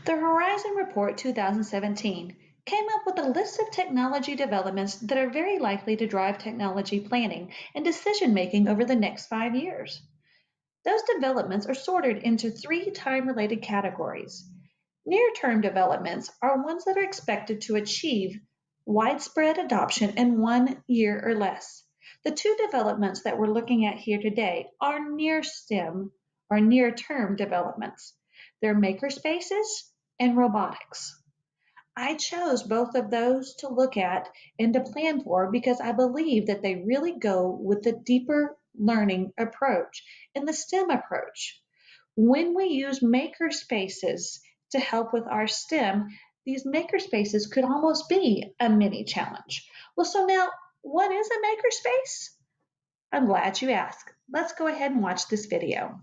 The Horizon Report 2017 came up with a list of technology developments that are very likely to drive technology planning and decision making over the next 5 years. Those developments are sorted into three time related categories. Near term developments are ones that are expected to achieve widespread adoption in 1 year or less. The two developments that we're looking at here today are near STEM or near term developments. They're makerspaces and robotics. I chose both of those to look at and to plan for because I believe that they really go with the deeper learning approach and the STEM approach. When we use maker spaces to help with our STEM, these maker spaces could almost be a mini challenge. Well, so now, what is a maker space? I'm glad you asked. Let's go ahead and watch this video.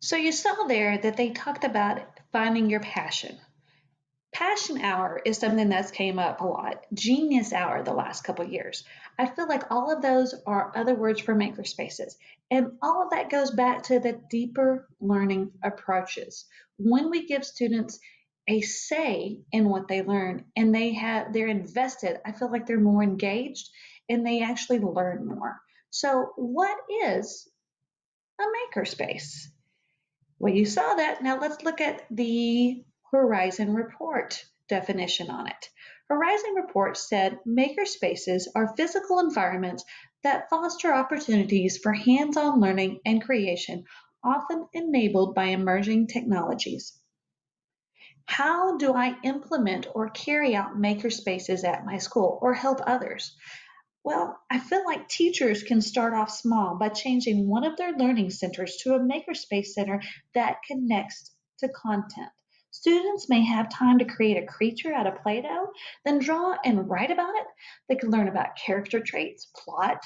So you saw there that they talked about finding your passion. Passion hour is something that's came up a lot. Genius hour the last couple of years. I feel like all of those are other words for makerspaces. And all of that goes back to the deeper learning approaches. When we give students a say in what they learn and they're invested, I feel like they're more engaged and they actually learn more. So what is a makerspace? Well, you saw that. Now let's look at the Horizon Report definition on it. Horizon Report said makerspaces are physical environments that foster opportunities for hands-on learning and creation, often enabled by emerging technologies. How do I implement or carry out makerspaces at my school or help others? Well, I feel like teachers can start off small by changing one of their learning centers to a makerspace center that connects to content. Students may have time to create a creature out of Play-Doh, then draw and write about it. They can learn about character traits, plot.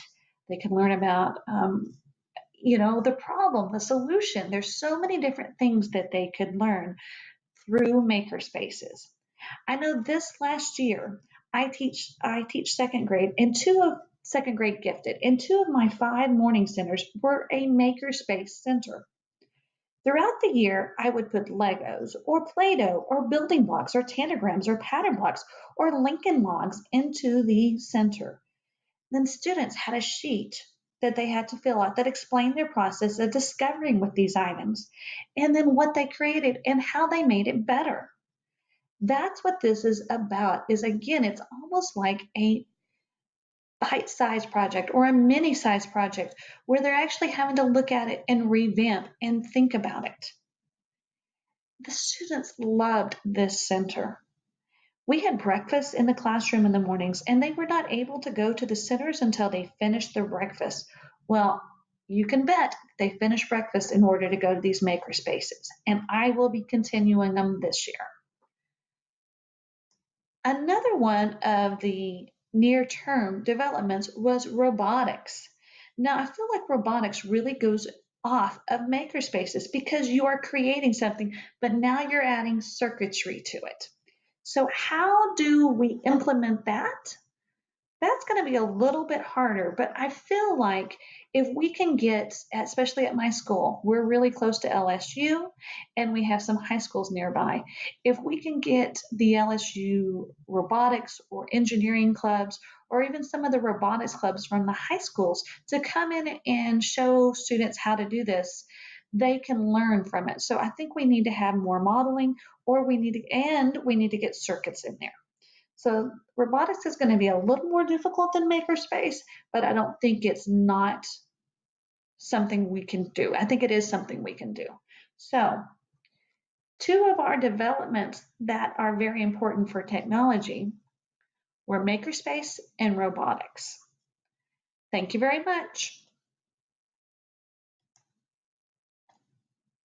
They can learn about, the problem, the solution. There's so many different things that they could learn through makerspaces. I know this last year, I teach second grade and second grade gifted, and two of my 5 morning centers were a makerspace center. Throughout the year, I would put Legos or Play-Doh or building blocks or tanagrams or pattern blocks or Lincoln logs into the center. Then students had a sheet that they had to fill out that explained their process of discovering with these items and then what they created and how they made it better. That's what this is about. Is again, it's almost like a bite-sized project or a mini-sized project where they're actually having to look at it and revamp and think about it. The students loved this center. We had breakfast in the classroom in the mornings, and they were not able to go to the centers until they finished their breakfast. Well, you can bet they finished breakfast in order to go to these maker spaces, and I will be continuing them this year. Another one of the near-term developments was robotics. Now, I feel like robotics really goes off of makerspaces because you are creating something, but now you're adding circuitry to it. So how do we implement that? That's going to be a little bit harder, but I feel like If we can get, especially at my school, we're really close to LSU and we have some high schools nearby. If we can get the LSU robotics or engineering clubs, or even some of the robotics clubs from the high schools to come in and show students how to do this, they can learn from it. So I think we need to have more modeling, or we need to get circuits in there. So robotics is going to be a little more difficult than makerspace, but I don't think it's not something we can do. I think it is something we can do. So two of our developments that are very important for technology were makerspace and robotics. Thank you very much.